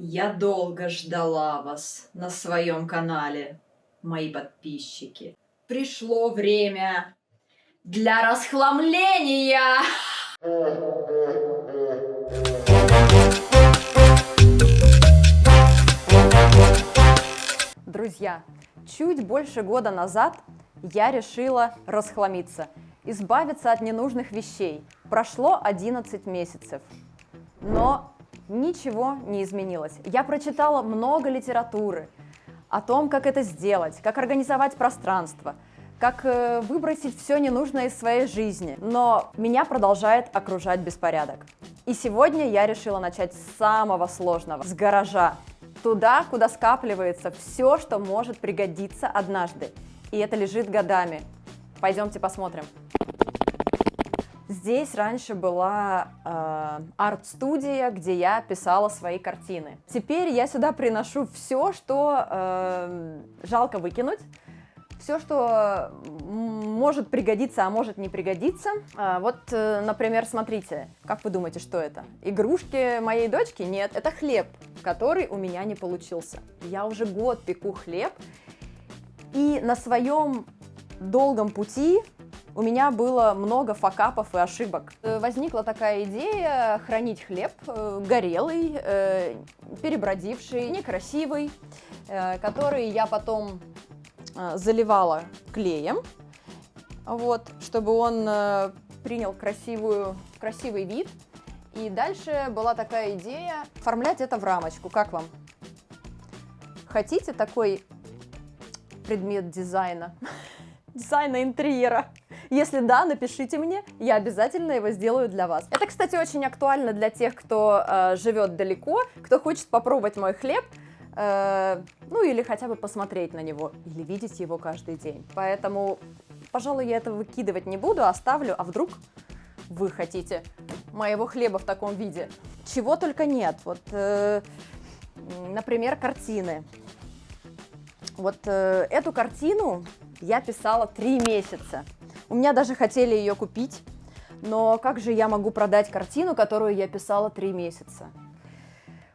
Я долго ждала вас на своем канале, мои подписчики. Пришло время для расхламления! Друзья, чуть больше года назад я решила расхламиться, избавиться от ненужных вещей. Прошло 11 месяцев, но ничего не изменилось. Я прочитала много литературы о том, как это сделать, как организовать пространство, как выбросить все ненужное из своей жизни. Но меня продолжает окружать беспорядок. И сегодня я решила начать с самого сложного, с гаража. Туда, куда скапливается все, что может пригодиться однажды. И это лежит годами. Пойдемте посмотрим. Здесь раньше была арт-студия, где я писала свои картины. Теперь я сюда приношу все, что жалко выкинуть, все, что может пригодиться, а может не пригодиться. Вот, например, смотрите, как вы думаете, что это? Игрушки моей дочки? Нет, это хлеб, который у меня не получился. Я уже год пеку хлеб, и на своем долгом пути у меня было много факапов и ошибок. Возникла такая идея хранить хлеб горелый, перебродивший, некрасивый, который я потом заливала клеем, вот, чтобы он принял красивый вид. И дальше была такая идея оформлять это в рамочку. Как вам? Хотите такой предмет дизайна? Дизайна интерьера? Если да, напишите мне, я обязательно его сделаю для вас. Это, кстати, очень актуально для тех, кто живет далеко, кто хочет попробовать мой хлеб, ну или хотя бы посмотреть на него, или видеть его каждый день. Поэтому, пожалуй, я этого выкидывать не буду, оставлю, а вдруг вы хотите моего хлеба в таком виде. Чего только нет. Вот, например, картины. Вот эту картину я писала 3 месяца. У меня даже хотели ее купить, но как же я могу продать картину, которую я писала 3 месяца?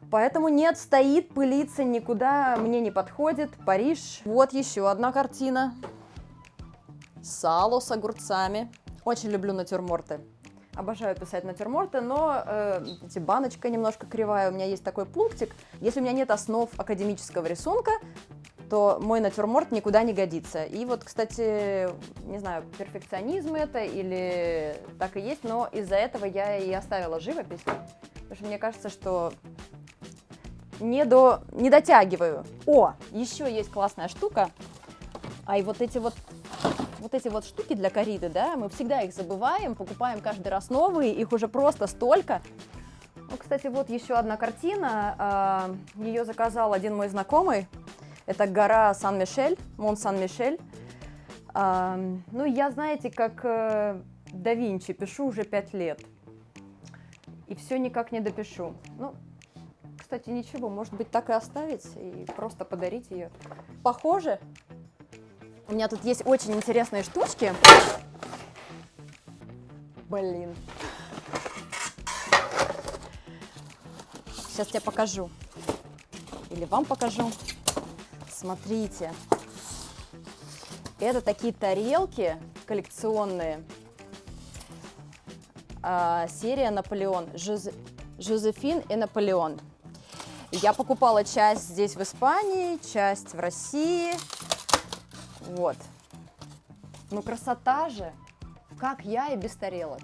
Поэтому нет, стоит, пылится, никуда мне не подходит. Париж. Вот еще одна картина. Сало с огурцами. Очень люблю натюрморты. Обожаю писать натюрморты, но баночка немножко кривая. У меня есть такой пунктик. Если у меня нет основ академического рисунка, то мой натюрморт никуда не годится. И вот, кстати, не знаю, перфекционизм это или так и есть, но из-за этого я и оставила живопись, потому что мне кажется, что не дотягиваю. О, еще есть классная штука. И вот эти вот штуки для корриды, да, мы всегда их забываем, покупаем каждый раз новые, их уже просто столько. Ну, кстати, вот еще одна картина, ее заказал один мой знакомый. Это гора Сан-Мишель, Мон Сан-Мишель. Ну, я, знаете, как да Винчи, пишу уже 5 лет. И все никак не допишу. Ну, кстати, ничего, может быть, так и оставить и просто подарить ее. Похоже. У меня тут есть очень интересные штучки. Блин. Сейчас я покажу. Или вам покажу. Смотрите, это такие тарелки коллекционные, серия Наполеон, Жозефин и Наполеон. Я покупала часть здесь в Испании, часть в России, вот. Ну красота же, как я и без тарелок.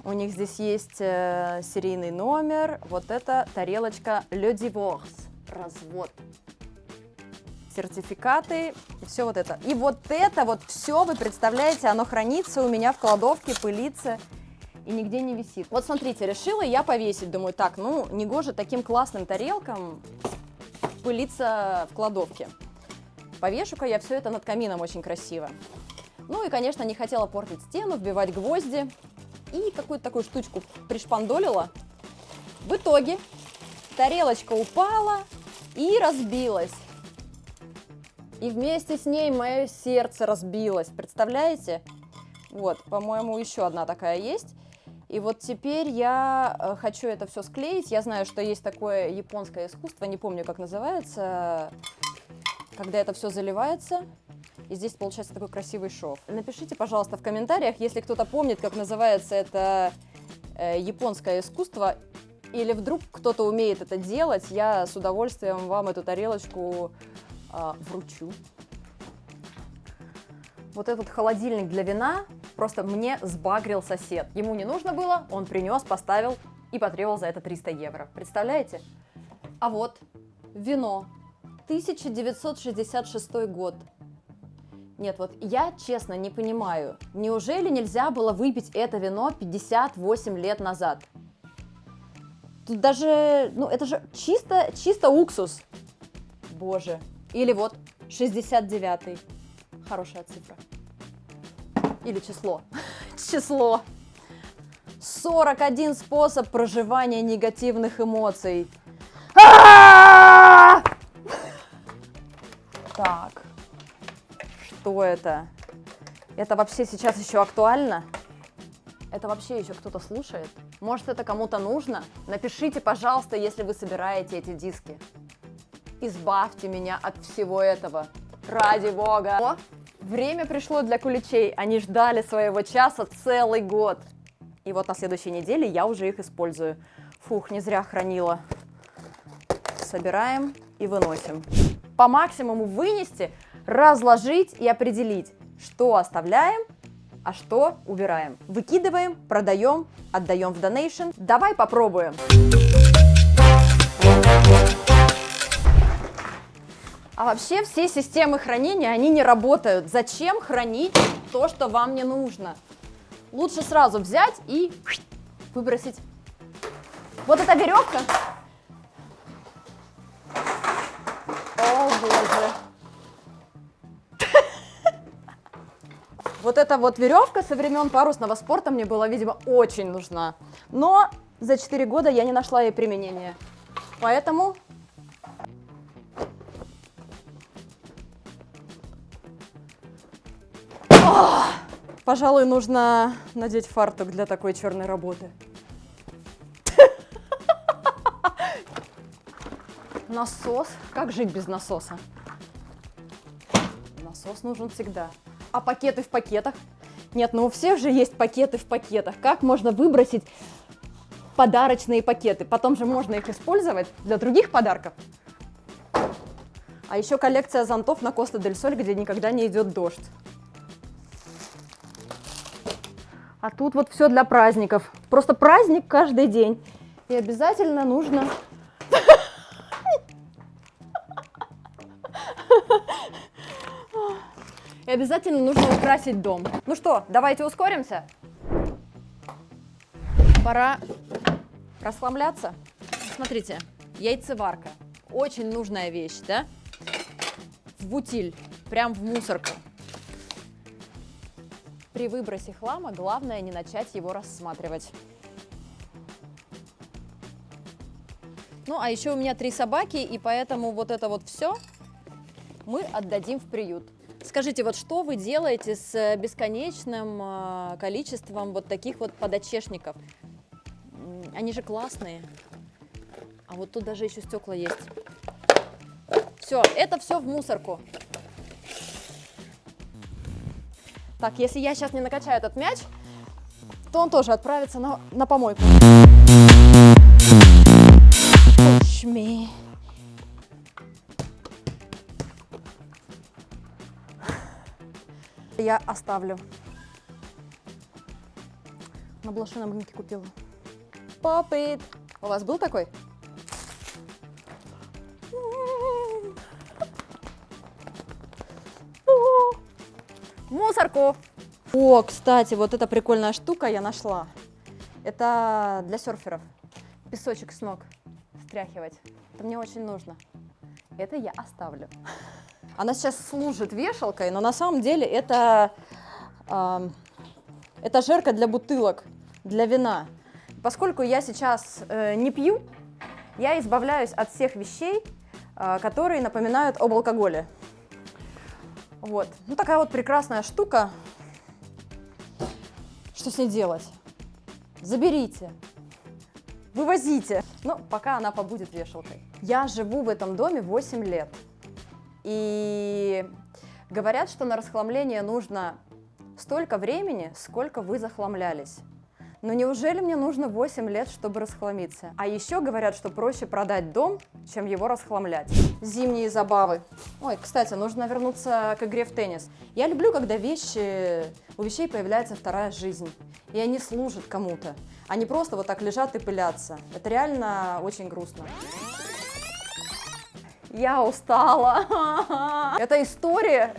У них здесь есть серийный номер. Вот это тарелочка Le Divorce. Развод. Сертификаты. И все вот это. И вот это вот все, вы представляете, оно хранится у меня в кладовке, пылится и нигде не висит. Вот смотрите, решила я повесить. Думаю, так, ну, негоже таким классным тарелкам пылиться в кладовке. Повешу-ка я все это над камином очень красиво. Ну и, конечно, не хотела портить стену, вбивать гвозди. И какую-то такую штучку пришпандолила. В итоге тарелочка упала и разбилась. И вместе с ней мое сердце разбилось. Представляете? Вот, по-моему, еще одна такая есть. И вот теперь я хочу это все склеить. Я знаю, что есть такое японское искусство, не помню, как называется, когда это все заливается. И здесь получается такой красивый шов. Напишите, пожалуйста, в комментариях, если кто-то помнит, как называется это японское искусство, или вдруг кто-то умеет это делать, я с удовольствием вам эту тарелочку вручу. Вот этот холодильник для вина просто мне сбагрил сосед. Ему не нужно было, он принес, поставил и потребовал за это 300 евро. Представляете? А вот вино. 1966 год. Нет, вот я честно не понимаю, неужели нельзя было выпить это вино 58 лет назад? Тут даже, ну это же чисто уксус. Боже. Или вот 69-й. Хорошая цифра. Или число. Число. 41 способ проживания негативных эмоций. Так. Что это? Это вообще сейчас еще актуально? Это вообще еще кто-то слушает? Может, это кому-то нужно? Напишите, пожалуйста, если вы собираете эти диски. Избавьте меня от всего этого. Ради бога. О, время пришло для куличей. Они ждали своего часа целый год. И вот на следующей неделе я уже их использую. Фух, не зря хранила. Собираем и выносим. По максимуму вынести, разложить и определить, что оставляем, а что убираем. Выкидываем, продаем, отдаем в донейшн. Давай попробуем. А вообще все системы хранения, они не работают. Зачем хранить то, что вам не нужно? Лучше сразу взять и выбросить. Вот эта веревка. О, боже. Вот эта вот веревка со времен парусного спорта мне была, видимо, очень нужна. Но за 4 года я не нашла ей применения. Поэтому... Пожалуй, нужно надеть фартук для такой черной работы. Насос. Как жить без насоса? Насос нужен всегда. А пакеты в пакетах? Нет, ну у всех же есть пакеты в пакетах. Как можно выбросить подарочные пакеты? Потом же можно их использовать для других подарков. А еще коллекция зонтов на Коста-дель-Соль, где никогда не идет дождь. А тут вот все для праздников. Просто праздник каждый день. И обязательно нужно... И обязательно нужно украсить дом. Ну что, давайте ускоримся. Пора расхламляться. Смотрите, яйцеварка. Очень нужная вещь, да? В утиль, прям в мусорку. При выбросе хлама главное не начать его рассматривать. Ну, а еще у меня 3 собаки, и поэтому вот это вот все мы отдадим в приют. Скажите, вот что вы делаете с бесконечным количеством вот таких вот подочешников? Они же классные. А вот тут даже еще стекла есть. Все, это все в мусорку. Так, если я сейчас не накачаю этот мяч, то он тоже отправится на помойку. Push me. Я оставлю. На блошином рынке купила. Pop it. У вас был такой? Мусорку. О, кстати, вот эта прикольная штука я нашла. Это для серферов. Песочек с ног стряхивать. Это мне очень нужно. Это я оставлю. Она сейчас служит вешалкой, но на самом деле это жерка для бутылок, для вина. Поскольку я сейчас не пью, я избавляюсь от всех вещей, которые напоминают об алкоголе. Вот. Ну, такая вот прекрасная штука. Что с ней делать? заберите, вывозите. Ну, пока она побудет вешалкой. Я живу в этом доме 8 лет. И говорят, что на расхламление нужно столько времени, сколько вы захламлялись. Но неужели мне нужно 8 лет, чтобы расхламиться? А еще говорят, что проще продать дом, чем его расхламлять. Зимние забавы. Ой, кстати, нужно вернуться к игре в теннис. Я люблю, когда у вещей появляется вторая жизнь. И они служат кому-то. Они просто вот так лежат и пылятся. Это реально очень грустно. Я устала. Это история.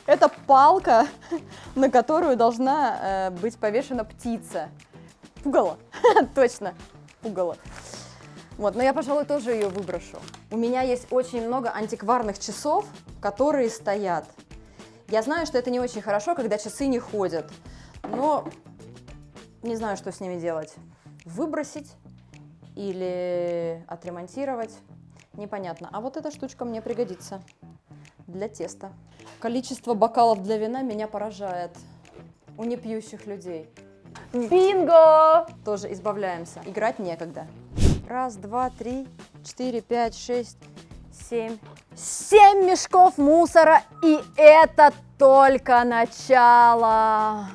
Это палка, на которую должна быть повешена птица. Пугало. Точно, пугало. Вот, но я, пожалуй, тоже ее выброшу. У меня есть очень много антикварных часов, которые стоят. Я знаю, что это не очень хорошо, когда часы не ходят, но не знаю, что с ними делать. Выбросить или отремонтировать, непонятно. А вот эта штучка мне пригодится для теста. Количество бокалов для вина меня поражает у непьющих людей. Бинго! Тоже избавляемся. Играть некогда. 1, 2, 3, 4, 5, 6, 7. 7 мешков мусора, и это только начало.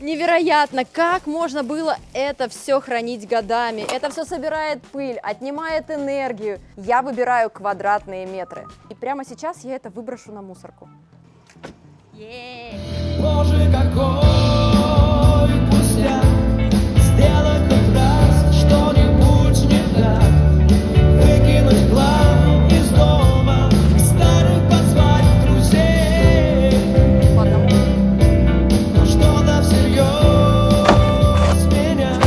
Невероятно, как можно было это все хранить годами. Это все собирает пыль, отнимает энергию. Я выбираю квадратные метры. И прямо сейчас я это выброшу на мусорку. Боже, какой пустяк сделать хоть раз что-нибудь не так, выкинуть хлам из дома, старых позвать друзей. Ладно. Но что-то всерьез менять,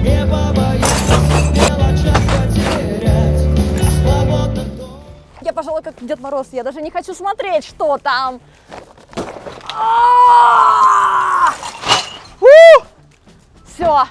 не побояться в мелочах потерять свободно то. Я, пожалуй, как Дед Мороз, я даже не хочу смотреть, что там. Все.